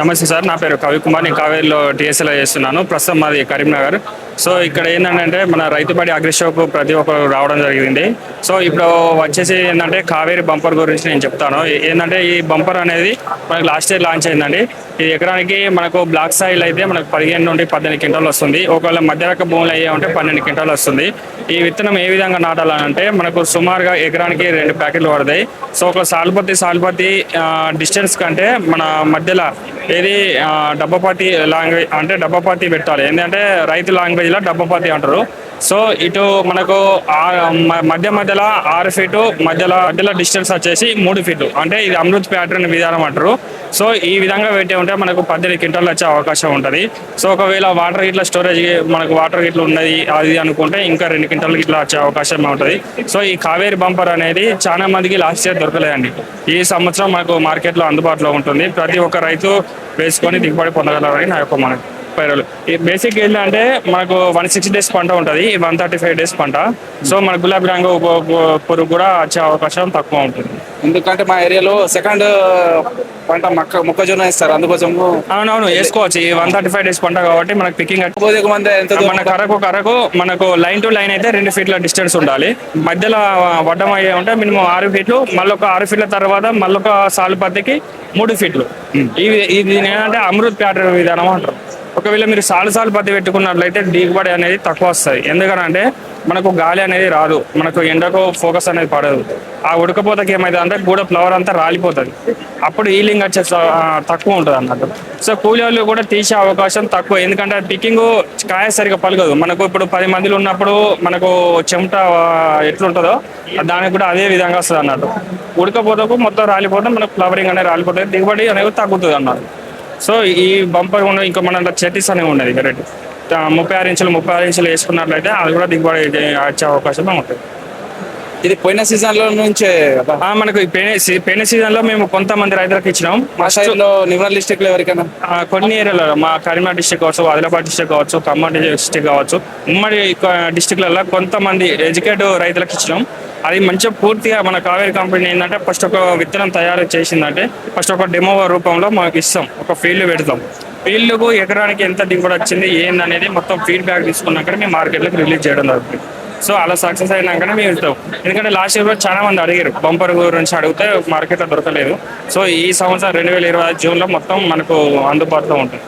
నమస్తే సార్. నా పేరు కవికుమార్. నేను కావేరిలో టీఎస్ఎల్ఐ చేస్తున్నాను. ప్రస్తుతం మాది కరీంనగర్. సో ఇక్కడ ఏంటంటే మన రైతుబడి అగ్రి షోకు ప్రతి ఒక్కరు రావడం జరిగింది. సో ఇప్పుడు వచ్చేసి ఏంటంటే కావేరి బంపర్ గురించి నేను చెప్తాను. ఏంటంటే ఈ బంపర్ అనేది మనకి లాస్ట్ ఇయర్ లాంచ్ అయిందండి. ఇది ఎకరానికి మనకు బ్లాక్ సాయిల్ అయితే మనకు 15 నుండి 18 క్వింటాలు వస్తుంది. ఒకవేళ మధ్య రక భూములు అయ్యే ఉంటే 12 క్వింటాలు వస్తుంది. ఈ విత్తనం ఏ విధంగా నాటాలంటే మనకు సుమారుగా ఎకరానికి 2 ప్యాకెట్లు పడతాయి. సో ఒక సాల్పతి డిస్టెన్స్ కంటే మన మధ్యలో ఏది డబ్బపాతి లాంగ్వేజ్ అంటే డబ్బపాతి పెట్టాలి. ఏంటంటే రైతు లాంగ్వేజ్లో డబ్బపాతి అంటారు. సో ఇటు మనకు మధ్యలో 6 ఫీటు మధ్యలో డిస్టెన్స్ వచ్చేసి 3 ఫీట్లు, అంటే ఇది అమృత్ ప్యాటర్న్ విధానం అంటారు. సో ఈ విధంగా పెట్టి ఉంటే మనకు 18 క్వింటాలు వచ్చే అవకాశం ఉంటుంది. సో ఒకవేళ వాటర్ గిట్ల స్టోరేజ్ మనకు వాటర్ గిట్ల ఉన్నది అది అనుకుంటే ఇంకా 2 క్వింటాలు గిట్ల వచ్చే అవకాశం ఉంటుంది. సో ఈ కావేరి బంపర్ అనేది చాలా మందికి లాస్ట్ ఇయర్ దొరకలేదండి. ఈ సంవత్సరం మనకు మార్కెట్లో అందుబాటులో ఉంటుంది. ప్రతి ఒక్క రైతు వేసుకొని దిగుబడి పొందగలరని నా యొక్క మన పైరలు. ఈ బేసిక్ ఏంటంటే మనకు 160 డేస్ పంట ఉంటుంది, 135 డేస్ పంట. సో మన గులాబీ రంగు పురుగు కూడా వచ్చే అవకాశం తక్కువ ఉంటుంది. ఎందుకంటే మా ఏరియాలో సెకండ్ పంట మొక్కజొన్న ఇస్తారు, అందుకోసం. అవునవును, వేసుకోవచ్చు. ఈ 135 డేస్ పంట కాబట్టి మనకు పికింగ్ మన కరకు మనకు లైన్ టు లైన్ అయితే 2 ఫీట్ల డిస్టెన్స్ ఉండాలి. మధ్యలో వడ్డం అయ్యే ఉంటే మినిమం 6 ఫీట్లు, మళ్ళీ ఒక 6 ఫీట్ల తర్వాత మళ్ళీ ఒక సాలు పత్తికి 3 ఫీట్లు. ఇది ఏంటంటే అమృత్ ప్యాటర్న్ విధానం అంటారు. ఒకవేళ మీరు సాలు పత్తి పెట్టుకున్నట్లయితే దిగుబడి అనేది తక్కువ వస్తుంది. ఎందుకంటే మనకు గాలి అనేది రాదు, మనకు ఎండకు ఫోకస్ అనేది పడదు. ఆ ఉడకపోతకి ఏమైతుంది అంటే కూడా ఫ్లవర్ అంతా రాలిపోతుంది. అప్పుడు ఈలింగ్ వచ్చే తక్కువ ఉంటుంది అన్నట్టు. సో కూలీలు కూడా తీసే అవకాశం తక్కువ, ఎందుకంటే పికింగ్ కాయ సరిగా పలగదు. మనకు ఇప్పుడు 10 మందిలు ఉన్నప్పుడు మనకు చెమట ఎట్లుంటుందో దానికి కూడా అదే విధంగా వస్తుంది అన్నట్టు. ఉడకపోతకు మొత్తం రాలిపోతే మనకు ఫ్లవరింగ్ అనేది రాలిపోతుంది, దిగుబడి అనేది తగ్గుతుంది అన్నట్టు. సో ఈ బంపర్ ఉన్న ఇంకా మన చెట్టిస్ అనేవి ఉన్నది కరెక్ట్ 36 ఇంచులు వేసుకున్నట్లయితే అది కూడా దిగుబడి వచ్చే అవకాశం ఉంటుంది. ఇది పోయిన సీజన్ లో నుంచే మనకు పోయిన సీజన్ లో మేము కొంతమంది రైతులకు ఇచ్చినాం. మా సైడ్ లో నిర్మల్ డిస్ట్రిక్ట్ లో ఎవరికైనా కొన్ని ఏరియాలో మా కరీంనగర్ డిస్ట్రిక్ట్ కావచ్చు, ఆదిలాబాద్ డిస్ట్రిక్ట్ కావచ్చు, ఖమ్మం డిస్ట్రిక్ట్ కావచ్చు, ఉమ్మడి డిస్ట్రిక్ట్లలో కొంతమంది ఎడ్యుకేటివ్ రైతులకు ఇచ్చినాం. అది మంచిగా పూర్తిగా మన కావేరి కంపెనీ ఏంటంటే ఫస్ట్ ఒక విత్తనం తయారు చేసిందంటే ఫస్ట్ ఒక డెమో రూపంలో మాకు ఇస్తాం, ఒక ఫీల్డ్ పెడతాం. ఫీల్డ్కు ఎకరానికి ఎంత దిగుబడి వచ్చింది ఏందనేది మొత్తం ఫీడ్బ్యాక్ తీసుకున్నాక మేము మార్కెట్లోకి రిలీజ్ చేయడం జరుగుతుంది. సో అలా సక్సెస్ అయినాకనే మేము ఇస్తాం. ఎందుకంటే లాస్ట్ ఇయర్ చాలా మంది అడిగారు, బంపర్ గురించి అడిగితే మార్కెట్లో దొరకలేదు. సో ఈ సంవత్సరం 2025 జూన్లో మొత్తం మనకు అందుబాటులో ఉంటుంది.